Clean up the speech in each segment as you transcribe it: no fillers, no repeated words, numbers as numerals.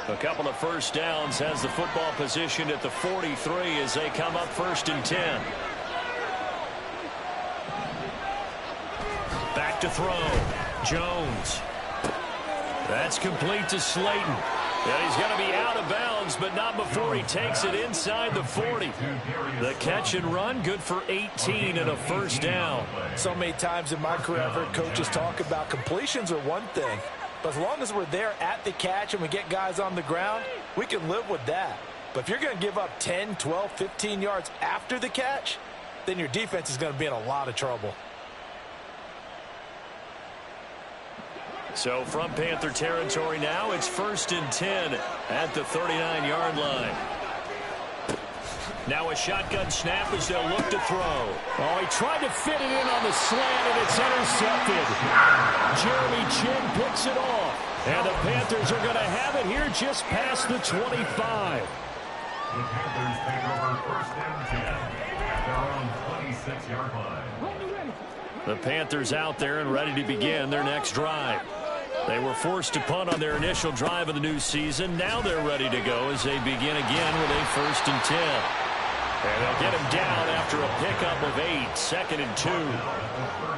A couple of first downs, has the football position at the 43 as they come up 1st and 10. Back to throw. Jones. That's complete to Slayton. And he's going to be out of bounds, but not before he takes it inside the 40. The catch and run, good for 18 and a first down. So many times in my career, I've heard coaches talk about completions are one thing. But as long as we're there at the catch and we get guys on the ground, we can live with that. But if you're going to give up 10, 12, 15 yards after the catch, then your defense is going to be in a lot of trouble. So from Panther territory now, it's 1st and 10 at the 39-yard line. Now a shotgun snap as they'll look to throw. Oh, he tried to fit it in on the slant, and it's intercepted. Jeremy Chin picks it off. And the Panthers are going to have it here just past the 25. The Panthers take over 1st and 10 at their own 26-yard line. The Panthers out there and ready to begin their next drive. They were forced to punt on their initial drive of the new season. Now they're ready to go as they begin again with a 1st and 10. And they'll get him down after a pickup of 8, 2nd and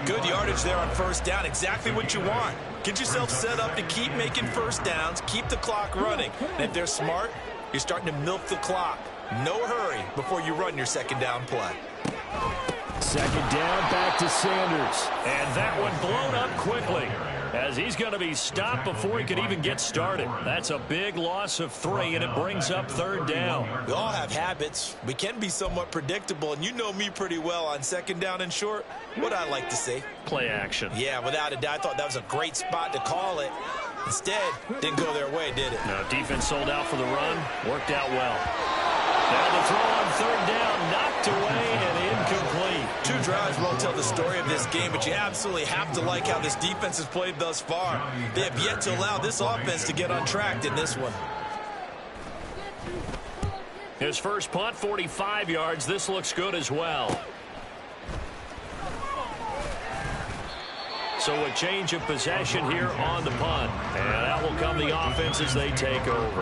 2. Good yardage there on 1st down, exactly what you want. Get yourself set up to keep making first downs, keep the clock running. And if they're smart, you're starting to milk the clock. No hurry before you run your 2nd down play. 2nd down, back to Sanders. And that one blown up quickly, as he's going to be stopped before he could even get started. That's a big loss of 3, and it brings up 3rd down. We all have habits. We can be somewhat predictable, and you know me pretty well on 2nd down and short. What I like to say? Play action. Yeah, without a doubt. I thought that was a great spot to call it. Instead, didn't go their way, did it? No, defense sold out for the run. Worked out well. Now the throw on 3rd down, knocked away and incomplete. 2 drives won't tell the story of this game, but you absolutely have to like how this defense has played thus far. They have yet to allow this offense to get untracked in this one. His first punt, 45 yards. This looks good as well. So a change of possession here on the punt. And that will come the offense as they take over.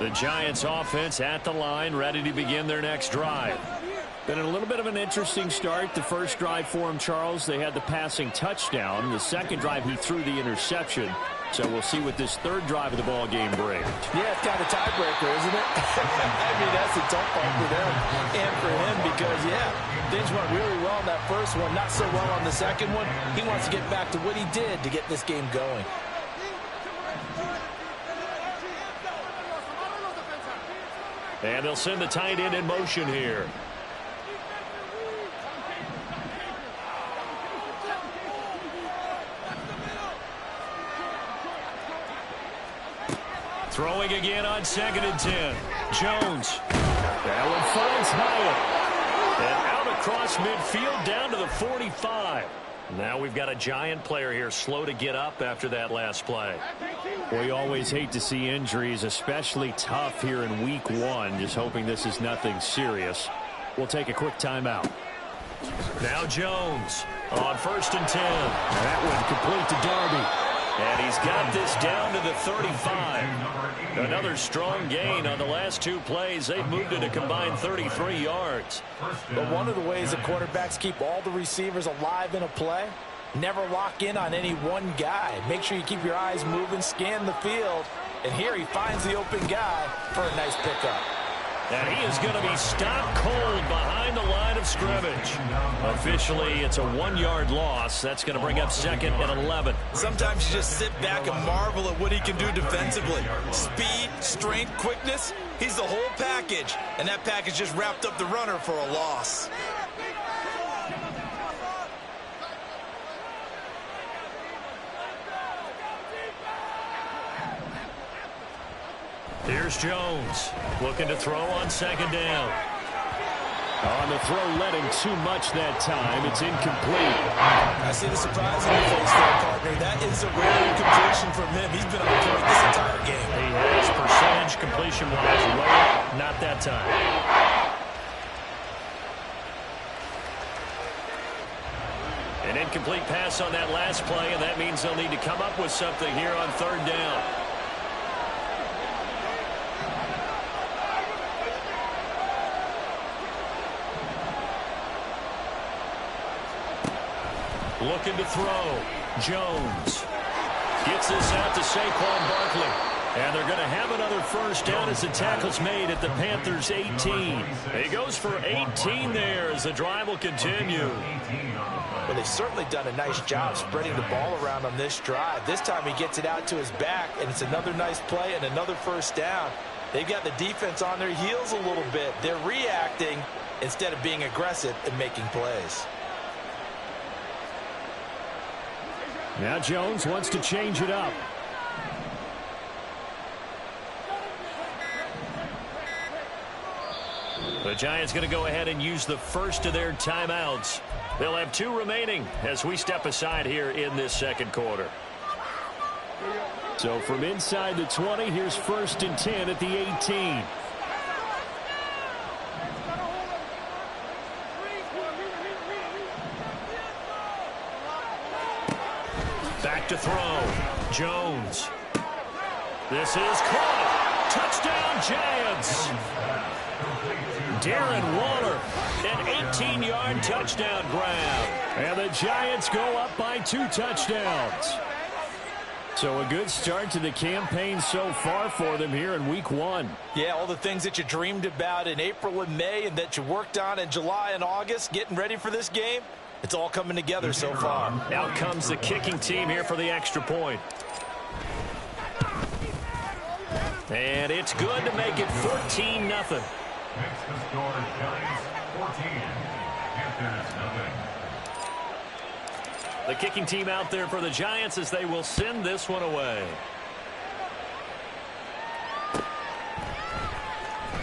The Giants offense at the line, ready to begin their next drive. Been a little bit of an interesting start. The first drive for him, Charles, they had the passing touchdown. The second drive, he threw the interception. So we'll see what this 3rd drive of the ball game brings. Yeah, it's kind of a tiebreaker, isn't it? I mean, that's a tough one for them and for him because, yeah, things went really well in that first one, not so well on the second one. He wants to get back to what he did to get this game going. And they'll send the tight end in motion here. Throwing again on 2nd and 10. Jones. That one finds Hyatt. And out across midfield down to the 45. Now we've got a Giant player here slow to get up after that last play. We always hate to see injuries, especially tough here in week 1. Just hoping this is nothing serious. We'll take a quick timeout. Now Jones on 1st and 10. That one complete to Darby. And he's got this down to the 35. Another strong gain on the last 2 plays. They've moved it a combined 33 yards. But one of the ways the quarterbacks keep all the receivers alive in a play, never lock in on any one guy. Make sure you keep your eyes moving, scan the field. And here he finds the open guy for a nice pickup. And he is going to be stopped cold behind the line of scrimmage. Officially, it's a 1-yard loss. That's going to bring up 2nd and 11. Sometimes you just sit back and marvel at what he can do defensively. Speed, strength, quickness, he's the whole package. And that package just wrapped up the runner for a loss. Here's Jones looking to throw on 2nd down. On the throw, led him too much that time. It's incomplete. I see the surprise in your face there, partner. That is a rare incompletion from him. He's been on point this entire game. He has percentage completion-wise low, not that time. An incomplete pass on that last play, and that means they'll need to come up with something here on third down. Looking to throw. Jones gets this out to Saquon Barkley. And they're going to have another first down as the tackle's made at the Panthers' 18. He goes for 18 there as the drive will continue. Well, they've certainly done a nice job spreading the ball around on this drive. This time he gets it out to his back, and it's another nice play and another first down. They've got the defense on their heels a little bit. They're reacting instead of being aggressive and making plays. Now Jones wants to change it up. The Giants going to go ahead and use the first of their timeouts. They'll have 2 remaining as we step aside here in this second quarter. So from inside the 20, here's 1st and 10 at the 18. Back to throw. Jones. This is caught. Touchdown, Giants. Darren Waller, an 18-yard touchdown grab. And the Giants go up by 2 touchdowns. So a good start to the campaign so far for them here in week 1. Yeah, all the things that you dreamed about in April and May and that you worked on in July and August, getting ready for this game, it's all coming together so far. Out comes the kicking team here for the extra point. And it's good to make it 14-0. Next to score, Giants 14, Panthers nothing. The kicking team out there for the Giants as they will send this one away.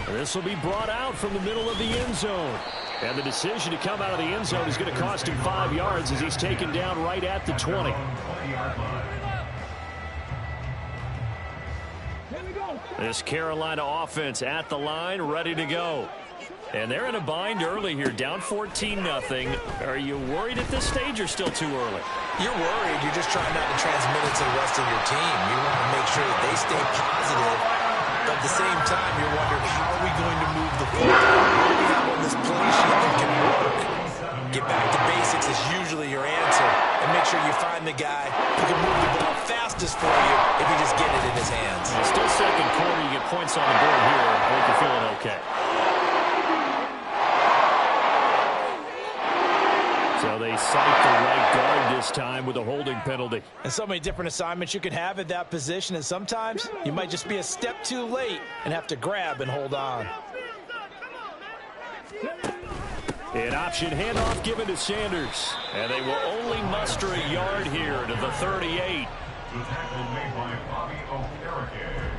This will be brought out from the middle of the end zone. And the decision to come out of the end zone is going to cost him 5 yards as he's taken down right at the 20. This Carolina offense at the line, ready to go. And they're in a bind early here, down 14-0. Are you worried at this stage or still too early? You're worried. You're just trying not to transmit it to the rest of your team. You want to make sure that they stay positive. But at the same time, you're wondering, how are we going to move the football? What do we have on this play sheet that can work? Get back to basics is usually your answer. And make sure you find the guy who can move the ball fastest for you if you just get it in his hands. Still second quarter, you get points on the board here. I think you're feeling okay. So they cite the right guard this time with a holding penalty. And so many different assignments you can have at that position, and sometimes you might just be a step too late and have to grab and hold on. An option handoff given to Sanders. And they will only muster a yard here to the 38. The tackle made by Bobby Okereke.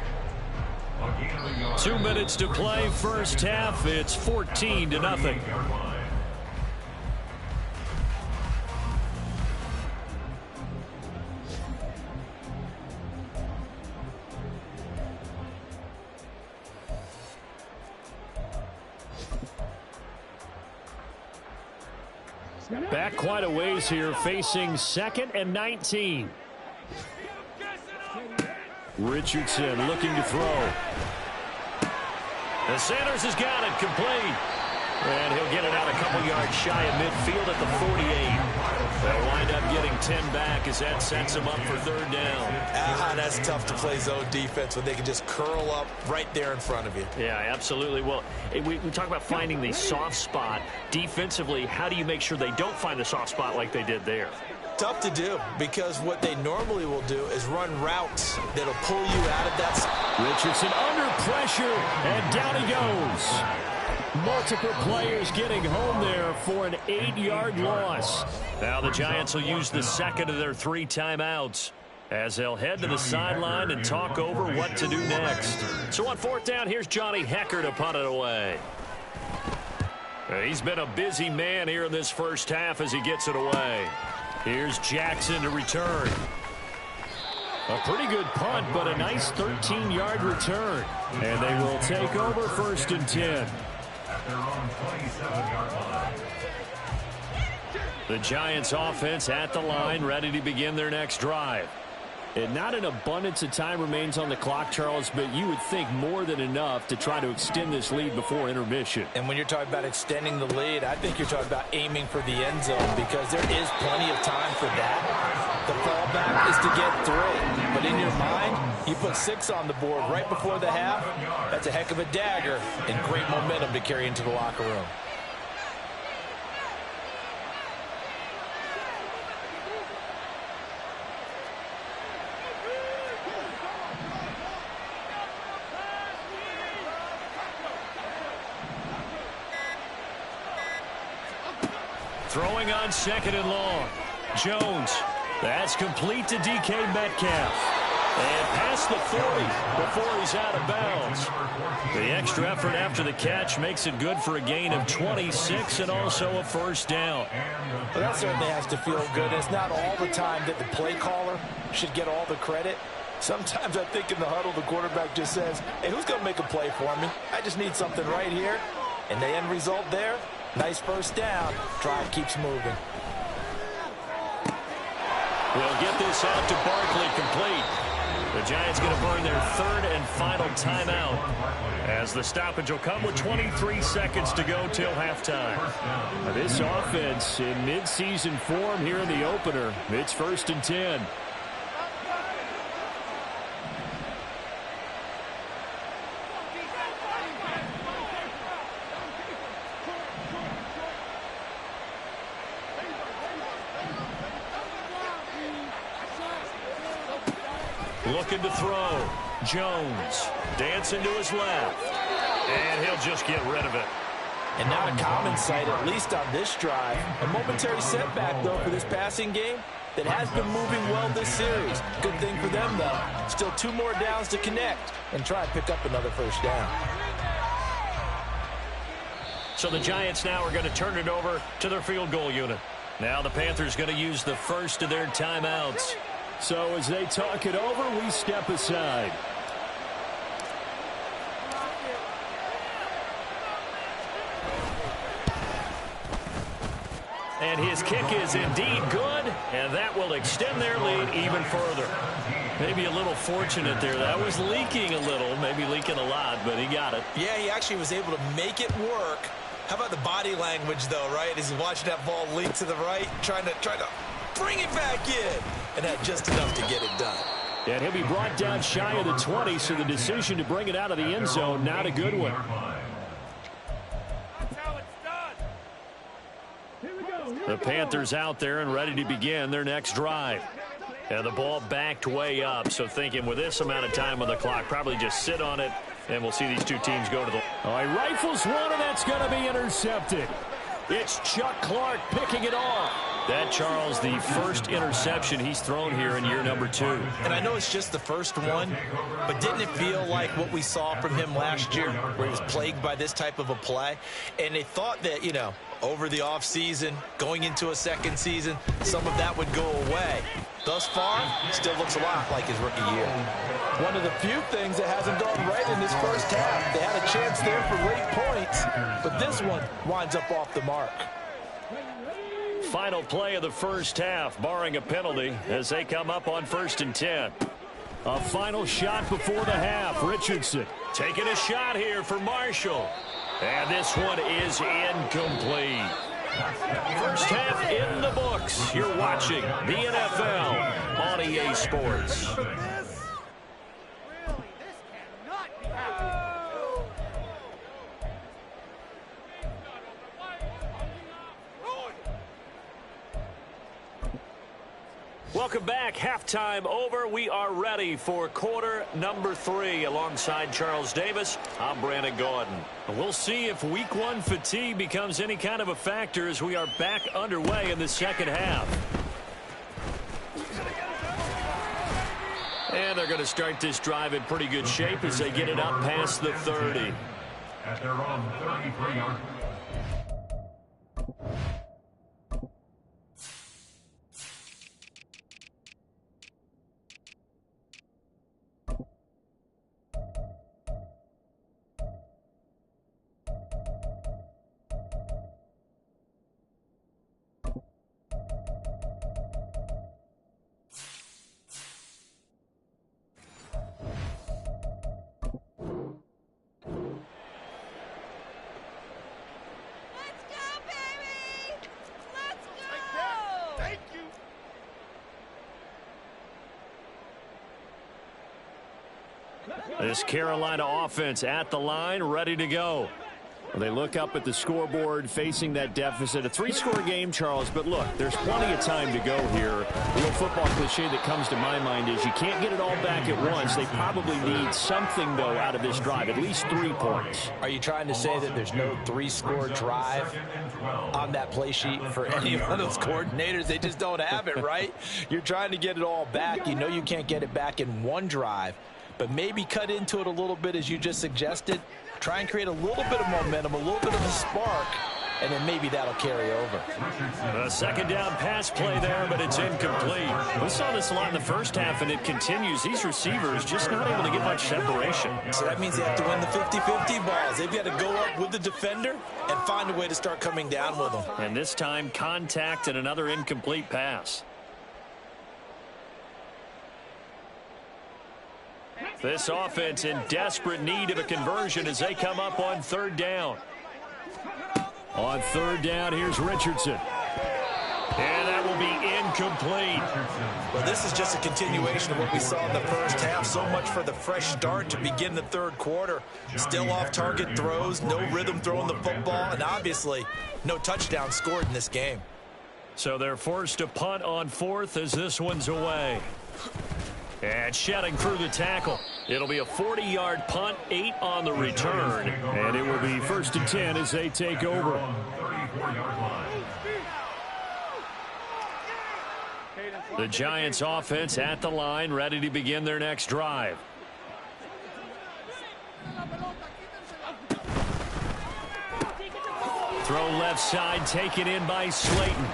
A gain of a yard. 2 minutes to play first half. It's 14-0. Back quite a ways here, facing 2nd and 19. Richardson looking to throw. And Sanders has got it complete. And he'll get it out a couple yards shy of midfield at the 48. They'll wind up getting 10 back as that sets them up for third down. That's tough to play zone defense when they can just curl up right there in front of you. Yeah, absolutely. Well, we talk about finding the soft spot. Defensively, how do you make sure they don't find the soft spot like they did there? Tough to do, because what they normally will do is run routes that'll pull you out of that spot. Richardson under pressure, and down he goes. Multiple players getting home there for an 8-yard loss. Now the Giants will use the second of their 3 timeouts as they'll head to the sideline and talk over what to do next. So on 4th down, here's Johnny Hecker to punt it away. He's been a busy man here in this first half as he gets it away. Here's Jackson to return. A pretty good punt, but a nice 13-yard return. And they will take over 1st and 10. At their own 27-yard line. The Giants offense at the line, ready to begin their next drive. And not an abundance of time remains on the clock, Charles, but you would think more than enough to try to extend this lead before intermission. And when you're talking about extending the lead, I think you're talking about aiming for the end zone because there is plenty of time for that. The fallback is to get 3. But in your mind, you put 6 on the board right before the half. That's a heck of a dagger and great momentum to carry into the locker room. Throwing on 2nd and long. Jones. That's complete to DK Metcalf. And past the 40 before he's out of bounds. The extra effort after the catch makes it good for a gain of 26 and also a first down. Well, that certainly has to feel good. It's not all the time that the play caller should get all the credit. Sometimes I think in the huddle the quarterback just says, hey, who's going to make a play for me? I just need something right here. And the end result there, nice first down. Drive keeps moving. We'll get this out to Barkley complete. The Giants going to burn their 3rd and final timeout as the stoppage will come with 23 seconds to go till halftime. Now, this offense in midseason form here in the opener. It's 1st and 10. Looking to throw. Jones dancing to his left. And he'll just get rid of it. And not a common sight, at least on this drive. A momentary setback, though, for this passing game that has been moving well this series. Good thing for them, though. Still 2 more downs to connect and try and pick up another first down. So the Giants now are going to turn it over to their field goal unit. Now the Panthers going to use the first of their timeouts. So as they talk it over, we step aside. And his kick is indeed good, and that will extend their lead even further. Maybe a little fortunate there. That was leaking a little, maybe leaking a lot, but he got it. Yeah, he actually was able to make it work. How about the body language, though, right? As he's watching that ball leak to the right, trying to bring it back in, and had just enough to get it done. And he'll be brought down shy of the 20, so the decision to bring it out of the end zone, not a good one. The Panthers out there and ready to begin their next drive. And the ball backed way up, so thinking with this amount of time on the clock, probably just sit on it, and we'll see these two teams go to the... All right, rifles one, and that's going to be intercepted. It's Chuck Clark picking it off. That, Charles, the first interception he's thrown here in year number 2. And I know it's just the first one, but didn't it feel like what we saw from him last year, where he was plagued by this type of a play? And they thought that, you know, over the offseason, going into a second season, some of that would go away. Thus far, still looks a lot like his rookie year. One of the few things that hasn't gone right in this first half. They had a chance there for late points, but this one winds up off the mark. Final play of the first half, barring a penalty, as they come up on 1st and 10. A final shot before the half. Richardson taking a shot here for Marshall. And this one is incomplete. First half in the books. You're watching the NFL on EA Sports. Welcome back. Halftime over. We are ready for quarter number 3. Alongside Charles Davis, I'm Brandon Gordon. We'll see if week 1 fatigue becomes any kind of a factor as we are back underway in the second half. And they're going to start this drive in pretty good shape as they get it up past the 30. At their own 33-yard. This Carolina offense at the line, ready to go. Well, they look up at the scoreboard facing that deficit. A three-score game, Charles, but look, there's plenty of time to go here. The old football cliche that comes to my mind is you can't get it all back at once. They probably need something, though, out of this drive, at least 3 points. Are you trying to say that there's no three-score drive on that play sheet for any one of those coordinators? They just don't have it, right? You're trying to get it all back. You know you can't get it back in one drive, but maybe cut into it a little bit as you just suggested. Try and create a little bit of momentum, a little bit of a spark, and then maybe that'll carry over. A second down pass play there, but it's incomplete. We saw this a lot in the first half, and it continues. These receivers just not able to get much separation. So that means they have to win the 50-50 balls. They've got to go up with the defender and find a way to start coming down with them. And this time, contact and another incomplete pass. This offense in desperate need of a conversion as they come up on third down. On third down, here's Richardson. And that will be incomplete. Well, this is just a continuation of what we saw in the first half. So much for the fresh start to begin the third quarter. Still off-target throws, no rhythm throwing the football, and obviously no touchdown scored in this game. So they're forced to punt on fourth as this one's away. And shedding through the tackle. It'll be a 40-yard punt, 8 on the return. And it will be 1st and 10 as they take over. The Giants offense at the line, ready to begin their next drive. Throw left side, taken in by Slayton.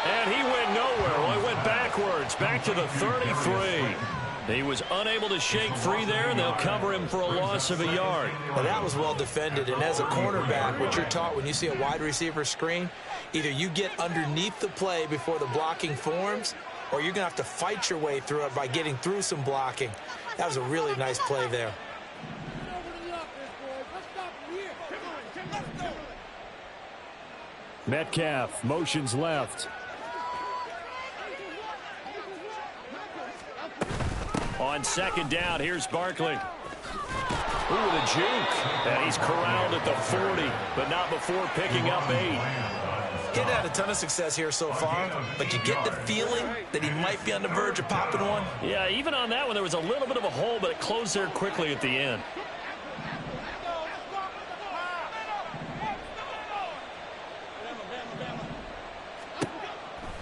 And he went nowhere. Well, he went backwards, back to the 33. He was unable to shake free there, and they'll cover him for a loss of a yard. Well, that was well defended, and as a cornerback, what you're taught when you see a wide receiver screen, either you get underneath the play before the blocking forms, or you're going to have to fight your way through it by getting through some blocking. That was a really nice play there. Metcalf motions left. On second down, here's Barkley. Ooh, the juke. And he's corralled at the 40, but not before picking up 8. He's had a ton of success here so far, but you get the feeling that he might be on the verge of popping one. Yeah, even on that one, there was a little bit of a hole, but it closed there quickly at the end.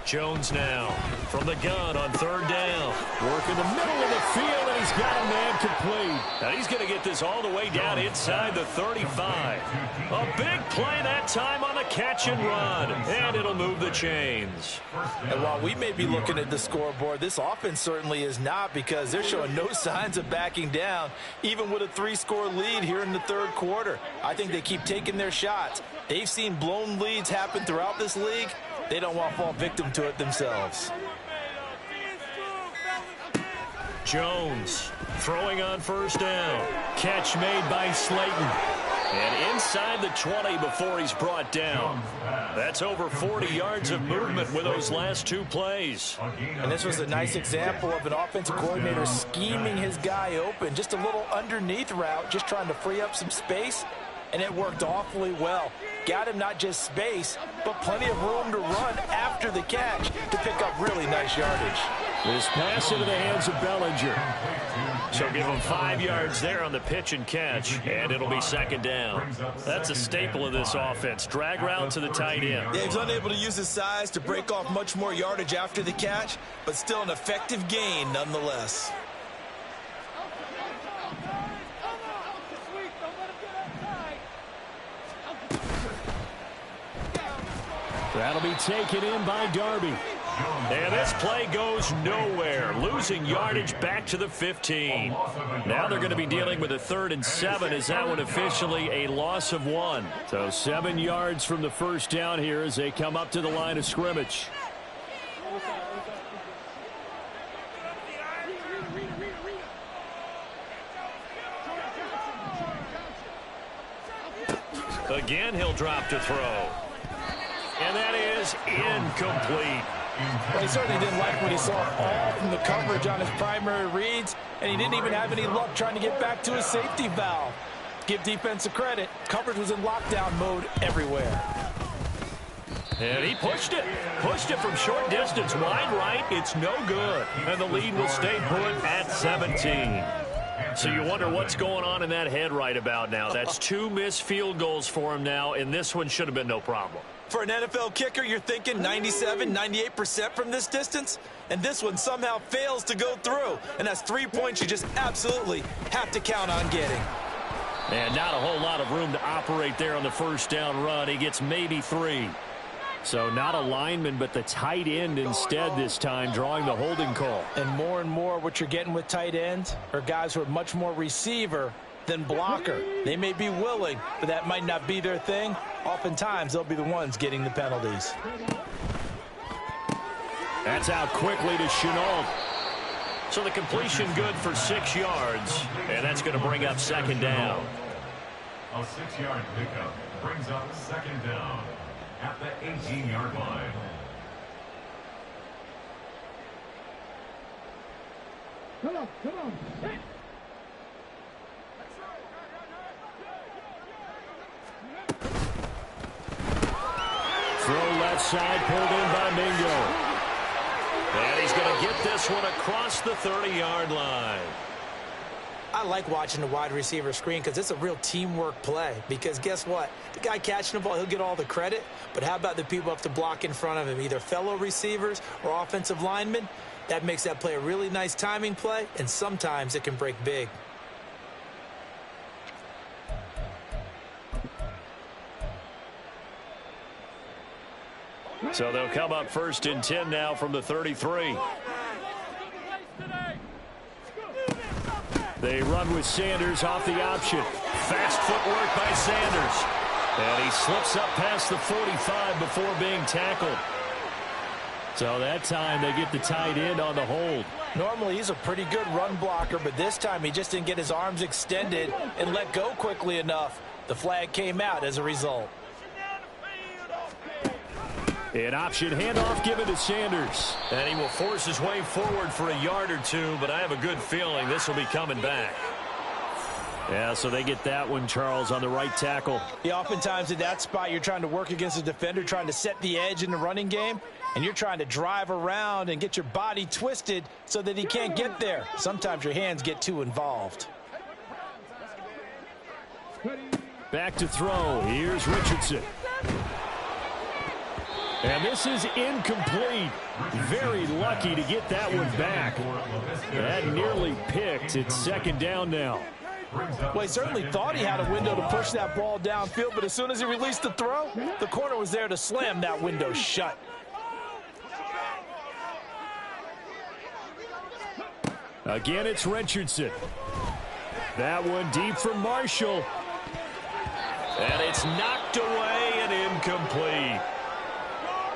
Jones now from the gun on third down. Work in the middle of the field, and he's got a man complete. And he's going to get this all the way down inside the 35. A big play that time on the catch and run. And it'll move the chains. And while we may be looking at the scoreboard, this offense certainly is not, because they're showing no signs of backing down, even with a 3-score lead here in the third quarter. I think they keep taking their shots. They've seen blown leads happen throughout this league. They don't want to fall victim to it themselves. Jones throwing on first down. Catch made by Slayton. And inside the 20 before he's brought down. That's over 40 yards of movement with those last 2 plays. And this was a nice example of an offensive coordinator scheming his guy open. Just a little underneath route, just trying to free up some space. And it worked awfully well. Got him not just space, but plenty of room to run after the catch to pick up really nice yardage. This pass into the hands of Bellinger. So give him 5 yards there on the pitch and catch, and it'll be second down. That's a staple of this offense. Drag route to the tight end. Yeah, he's unable to use his size to break off much more yardage after the catch, but still an effective gain nonetheless. That'll be taken in by Darby. And this play goes nowhere, losing yardage back to the 15. Now they're going to be dealing with a 3rd and 7 as that one officially a loss of 1. So 7 yards from the first down here as they come up to the line of scrimmage. Again, he'll drop to throw. And that is incomplete. Well, he certainly didn't like what he saw all from the coverage on his primary reads, and he didn't even have any luck trying to get back to his safety valve. Give defense a credit. Coverage was in lockdown mode everywhere. And he pushed it from short distance, wide right. It's no good, and the lead will stay put at 17. So you wonder what's going on in that head right about now. That's 2 missed field goals for him now, and this one should have been no problem. For an NFL kicker, you're thinking 97, 98% from this distance, and this one somehow fails to go through. And that's 3 points you just absolutely have to count on getting. And not a whole lot of room to operate there on the first down run. He gets maybe 3. So not a lineman, but the tight end instead this time, drawing the holding call. And more what you're getting with tight ends are guys who are much more receiver than blocker. They may be willing, but that might not be their thing. Oftentimes, they'll be the ones getting the penalties. That's out quickly to Chenault. So the completion good for 6 yards, and that's going to bring up second down. A 6-yard pickup brings up second down at the 18-yard line. Come on. Hey. Throw left side, pulled in by Mingo. And he's going to get this one across the 30-yard line. I like watching the wide receiver screen because it's a real teamwork play. Because guess what? The guy catching the ball, he'll get all the credit. But how about the people up to block in front of him, either fellow receivers or offensive linemen? That makes that play a really nice timing play, and sometimes it can break big. So they'll come up 1st and 10 now from the 33. They run with Sanders off the option. Fast footwork by Sanders. And he slips up past the 45 before being tackled. So that time they get the tight end on the hold. Normally he's a pretty good run blocker, but this time he just didn't get his arms extended and let go quickly enough. The flag came out as a result. An option handoff given to Sanders. And he will force his way forward for a yard or 2, but I have a good feeling this will be coming back. Yeah, so they get that one, Charles, on the right tackle. Yeah, oftentimes in that spot you're trying to work against a defender, trying to set the edge in the running game, and you're trying to drive around and get your body twisted so that he can't get there. Sometimes your hands get too involved. Back to throw. Here's Richardson. And this is incomplete. Very lucky to get that one back. That nearly picked. It's second down now. Well, he certainly thought he had a window to push that ball downfield, but as soon as he released the throw, the corner was there to slam that window shut. Again, it's Richardson. That one deep from Marshall. And it's knocked away and incomplete.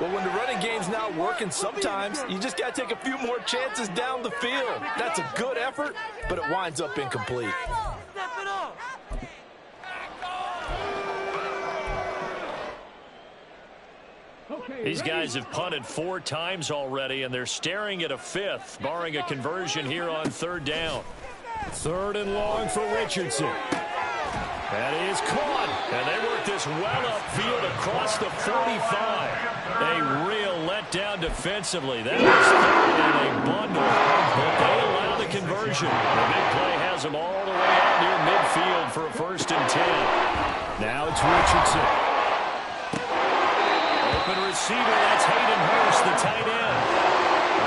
Well, when the running game's not working, sometimes you just got to take a few more chances down the field. That's a good effort, but it winds up incomplete. These guys have punted 4 times already, and they're staring at a 5th, barring a conversion here on 3rd down. 3rd and long for Richardson. That is caught, and they work this well upfield across the 45. A real letdown defensively. That was 3rd in a bundle, but they allow the conversion. The big play has them all the way out near midfield for a 1st and 10. Now it's Richardson. Open receiver, that's Hayden Hurst, the tight end.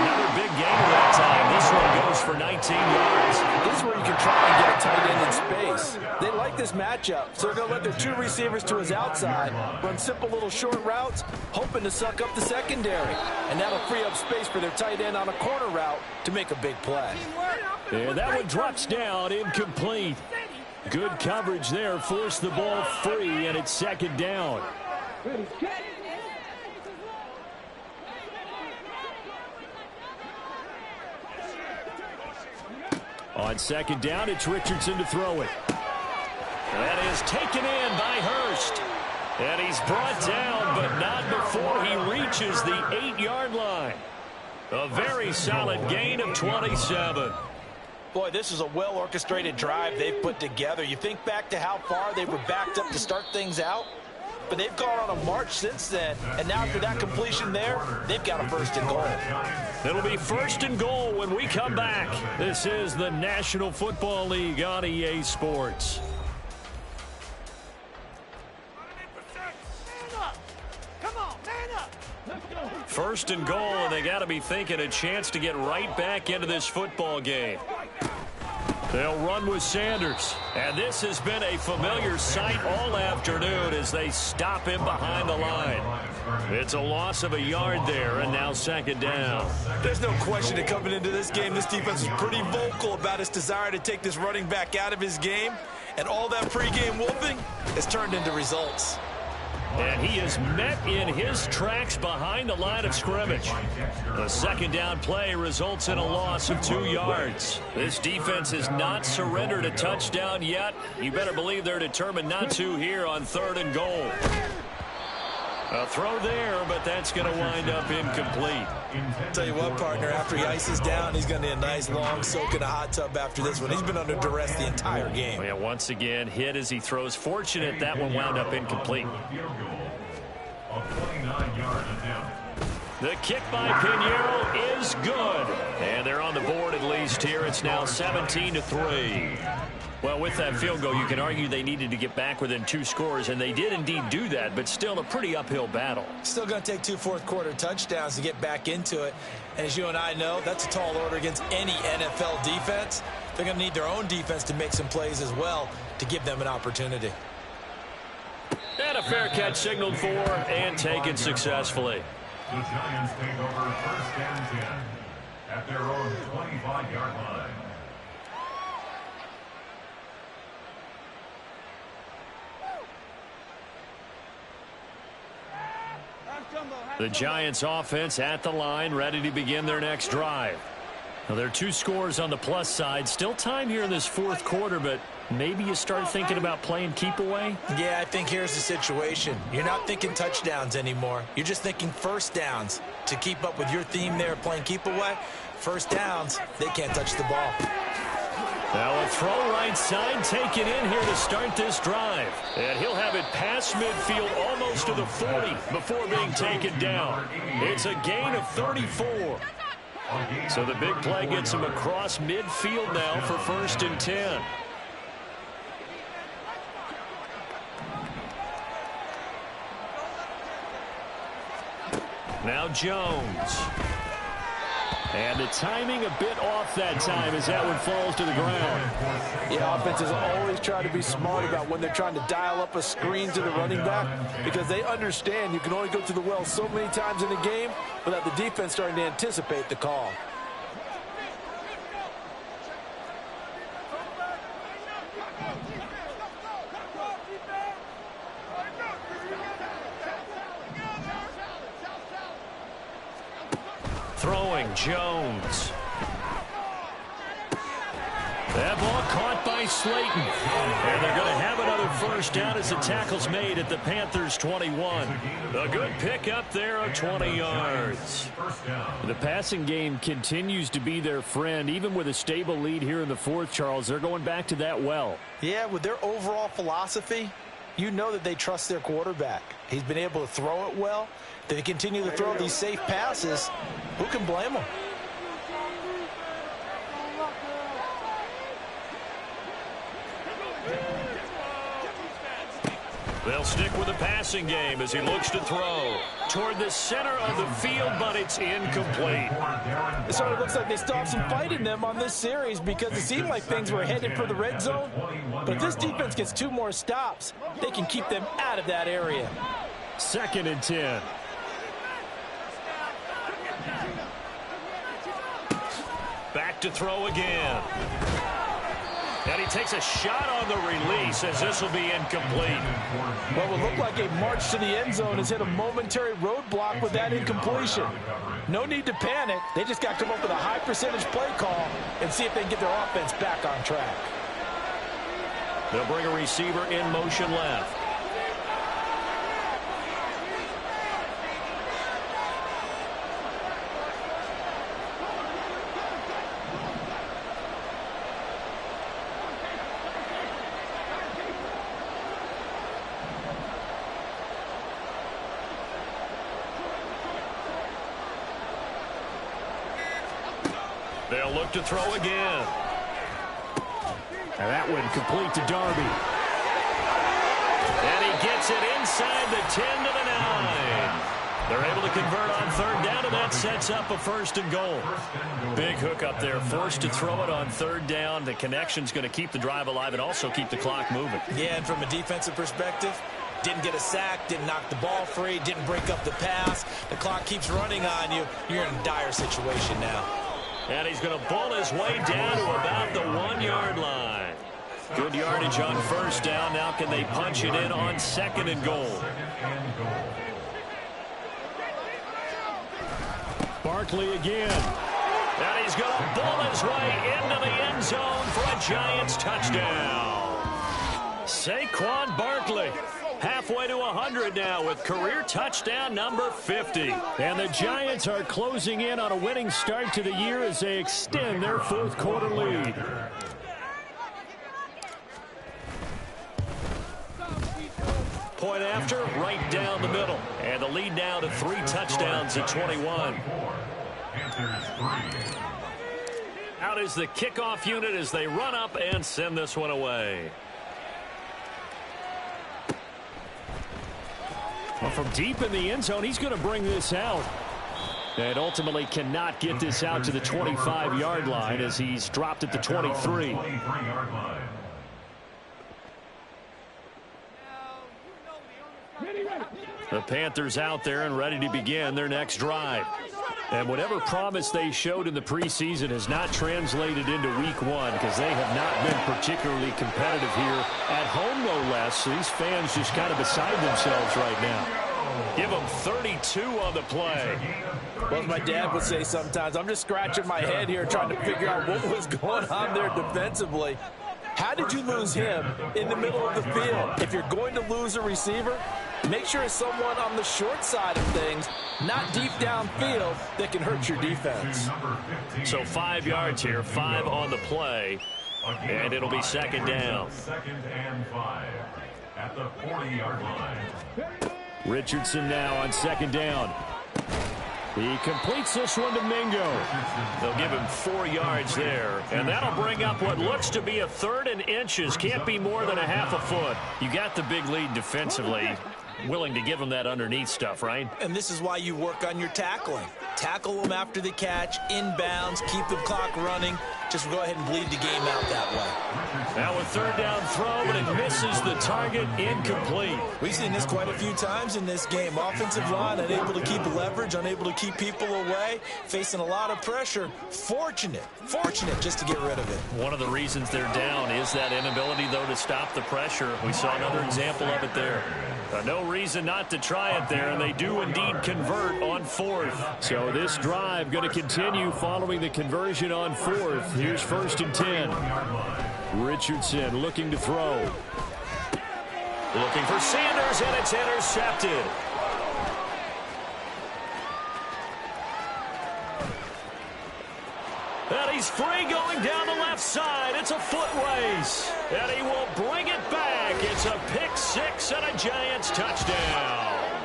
Another big gain that time. This one goes for 19 yards. This is where you can try and get a tight end in space. They like this matchup, so they're going to let their 2 receivers to his outside, run simple little short routes, hoping to suck up the secondary. And that'll free up space for their tight end on a corner route to make a big play. And that one drops down, incomplete. Good coverage there, forced the ball free, and it's second down. On second down, it's Richardson to throw it. That is taken in by Hurst. And he's brought down, but not before he reaches the 8-yard line. A very solid gain of 27. Boy, this is a well-orchestrated drive they've put together. You think back to how far they were backed up to start things out, but they've gone on a march since then, and now after that completion there, they've got a first and goal. It'll be first and goal when we come back. This is the National Football League on EA Sports. First and goal, and they got to be thinking a chance to get right back into this football game. They'll run with Sanders. And this has been a familiar sight all afternoon as they stop him behind the line. It's a loss of a yard there, and now second down. There's no question that coming into this game, this defense is pretty vocal about its desire to take this running back out of his game. And all that pregame wolfing has turned into results. And he is met in his tracks behind the line of scrimmage. The second down play results in a loss of 2 yards. This defense has not surrendered a touchdown yet. You better believe they're determined not to here on third and goal. A throw there, but that's going to wind up incomplete. Tell you what, partner, after he ices down, he's going to need a nice long soak in a hot tub after this one. He's been under duress the entire game. Yeah, once again, hit as he throws. Fortunate that one wound up incomplete. The kick by Pinheiro is good. And they're on the board at least here. It's now 17-3. Well, with that field goal, you can argue they needed to get back within 2 scores, and they did indeed do that, but still a pretty uphill battle. Still going to take 2 fourth-quarter touchdowns to get back into it. And as you and I know, that's a tall order against any NFL defense. They're going to need their own defense to make some plays as well to give them an opportunity. And a fair catch signaled for and taken successfully. The Giants take over first and 10 at their own 25-yard line. The Giants offense at the line, ready to begin their next drive. Now, there are 2 scores on the plus side. Still time here in this fourth quarter, but maybe you start thinking about playing keep away? Yeah, I think here's the situation. You're not thinking touchdowns anymore. You're just thinking first downs. To keep up with your theme there, playing keep away, first downs, they can't touch the ball. Now a throw right side taken in here to start this drive. And he'll have it past midfield almost to the 40 before being taken down. It's a gain of 34. So the big play gets him across midfield now for first and 10. Now Jones. And the timing a bit off that time as that one falls to the ground. Yeah, offenses always try to be smart about when they're trying to dial up a screen to the running back because they understand you can only go to the well so many times in a game without the defense starting to anticipate the call. Throwing Jones. That ball caught by Slayton. And they're going to have another first down as the tackle's made at the Panthers' 21. A good pickup there of 20 yards. The passing game continues to be their friend. Even with a stable lead here in the fourth, Charles, they're going back to that well. Yeah, with their overall philosophy, you know that they trust their quarterback. He's been able to throw it well. They continue to throw these safe passes. Who can blame them? They'll stick with the passing game as he looks to throw toward the center of the field, but it's incomplete. It sort of looks like they still have some fight in them on this series because it seemed like things were headed for the red zone. But if this defense gets 2 more stops, they can keep them out of that area. Second and 10. Back to throw again. And he takes a shot on the release as this will be incomplete. What would look like a march to the end zone has hit a momentary roadblock with that incompletion. No need to panic. They just got to come up with a high percentage play call and see if they can get their offense back on track. They'll bring a receiver in motion left. They'll look to throw again. And that one complete to Darby. And he gets it inside the 10 to the 9. They're able to convert on third down, and that sets up a 1st and goal. Big hook up there, forced to throw it on third down. The connection's going to keep the drive alive and also keep the clock moving. Yeah, and from a defensive perspective, didn't get a sack, didn't knock the ball free, didn't break up the pass. The clock keeps running on you. You're in a dire situation now. And he's going to bull his way down to about the 1-yard line. Good yardage on first down. Now can they punch it in on 2nd and goal? Barkley again. And he's going to bull his way into the end zone for a Giants touchdown. Saquon Barkley, halfway to 100 now with career touchdown number 50. And the Giants are closing in on a winning start to the year as they extend their 4th quarter lead. Point after, right down the middle. And the lead now to 3 touchdowns at 21. Out is the kickoff unit as they run up and send this one away. Well, from deep in the end zone, he's going to bring this out. And ultimately cannot get this out to the 25-yard line as he's dropped at the 23. The Panthers out there and ready to begin their next drive. And whatever promise they showed in the preseason has not translated into week 1 because they have not been particularly competitive here at home, no less. So these fans just kind of beside themselves right now. Give them 32 on the play. Well, as my dad would say sometimes, I'm just scratching my head here trying to figure out what was going on there defensively. How did you lose him in the middle of the field? If you're going to lose a receiver, make sure it's someone on the short side of things, not deep downfield, that can hurt your defense. So 5 yards here, 5 on the play, and it'll be 2nd down. 2nd and 5 at the 40-yard line. Richardson now on 2nd down. He completes this one to Mingo. They'll give him 4 yards there, and that'll bring up what looks to be a 3rd and inches. Can't be more than a half a foot. You got the big lead defensively. Willing to give them that underneath stuff, right? And this is why you work on your tackling. Tackle them after the catch, inbounds, keep the clock running. Just go ahead and bleed the game out that way. Now a 3rd down throw, but it misses the target, incomplete. We've seen this quite a few times in this game. Offensive line unable to keep leverage, unable to keep people away, facing a lot of pressure. Fortunate just to get rid of it. One of the reasons they're down is that inability, though, to stop the pressure. We saw another example of it there. No reason not to try it there, and they do indeed convert on 4th. So this drive going to continue following the conversion on 4th. Here's 1st and 10. Richardson looking to throw. Looking for Sanders, and it's intercepted. And he's free going down the left side. It's a foot race. And he will bring it back. It's a pick 6 and a Giants touchdown.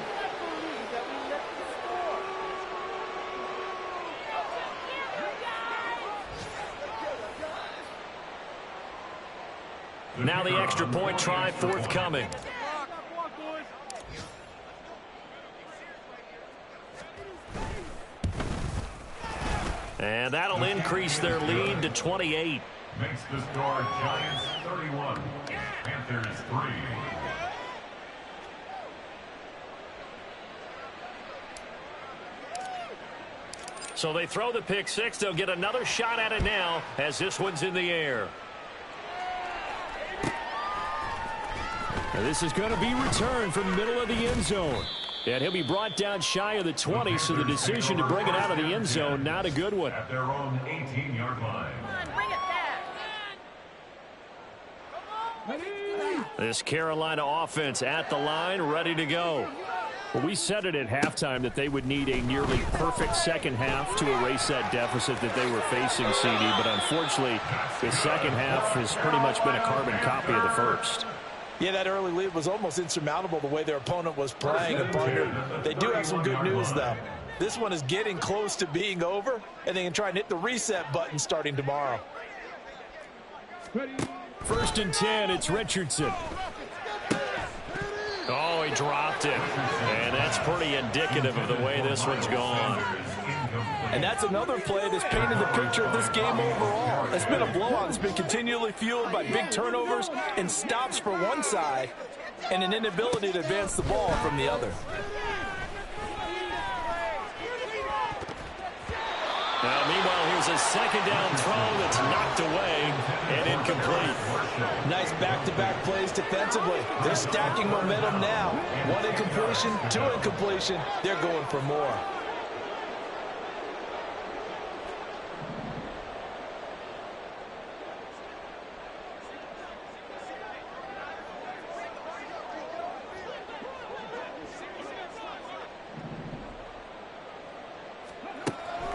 Now the extra point try forthcoming. And that'll increase their lead to 28. Makes the score Giants 31, Panthers 3. So they throw the pick 6. They'll get another shot at it now as this one's in the air. And this is going to be returned from the middle of the end zone. And he'll be brought down shy of the 20, so the decision to bring it out of the end zone, not a good one. At their own 18-yard line. This Carolina offense at the line, ready to go. Well, we said it at halftime that they would need a nearly perfect second half to erase that deficit that they were facing, CD. But unfortunately, the second half has pretty much been a carbon copy of the first. Yeah, that early lead was almost insurmountable the way their opponent was playing. And partner, they do have some good news, though. This one is getting close to being over, and they can try and hit the reset button starting tomorrow. 1st and 10, it's Richardson. Oh, he dropped it. And that's pretty indicative of the way this one's gone. And that's another play that's painted the picture of this game overall. It's been a blowout that's been continually fueled by big turnovers and stops for one side and an inability to advance the ball from the other. Now, meanwhile, here's a 2nd down throw that's knocked away and incomplete. Nice back-to-back plays defensively. They're stacking momentum now. 1 incompletion, 2 incompletion. They're going for more.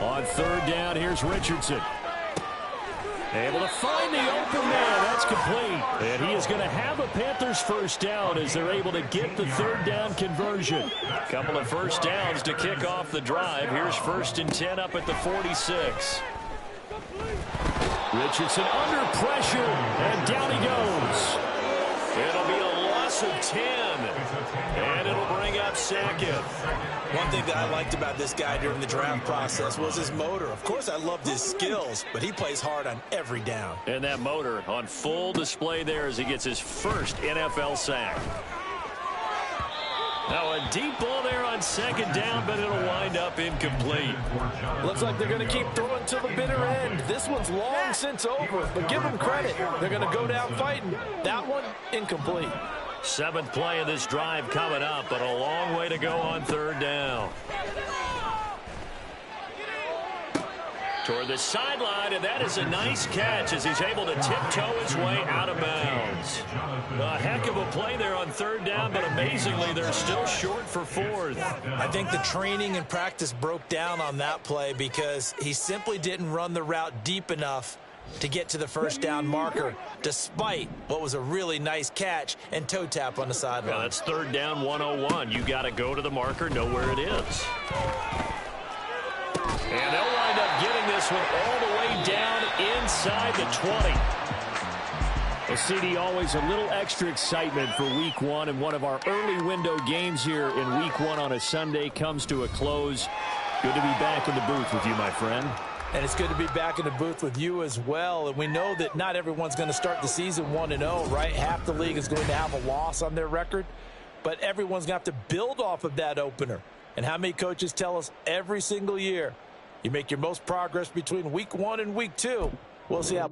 On 3rd down, here's Richardson. Able to find the open man. That's complete. And he is going to have a Panthers 1st down as they're able to get the 3rd down conversion. Couple of 1st downs to kick off the drive. Here's 1st and 10 up at the 46. Richardson under pressure, and down he goes. It'll be a loss of 10, and it'll bring up 2nd. One thing that I liked about this guy during the draft process was his motor. Of course, I loved his skills, but he plays hard on every down. And that motor on full display there as he gets his 1st NFL sack. Now a deep ball there on 2nd down, but it'll wind up incomplete. Looks like they're going to keep throwing till the bitter end. This one's long since over, but give them credit. They're going to go down fighting. That one, incomplete. 7th play of this drive coming up, but a long way to go on 3rd down. Toward the sideline, and that is a nice catch as he's able to tiptoe his way out of bounds. A heck of a play there on 3rd down, but amazingly, they're still short for 4th. I think the training and practice broke down on that play because he simply didn't run the route deep enough to get to the 1st down marker, despite what was a really nice catch and toe tap on the sideline. Well, that's 3rd down 101. You got to go to the marker, know where it is. And they'll wind up getting this one all the way down inside the 20. Well, CD, always a little extra excitement for Week 1, and one of our early window games here in Week 1 on a Sunday comes to a close. Good to be back in the booth with you, my friend. And it's good to be back in the booth with you as well. And we know that not everyone's going to start the season 1-0, right? Half the league is going to have a loss on their record. But everyone's going to have to build off of that opener. And how many coaches tell us every single year, you make your most progress between Week 1 and Week 2. We'll see how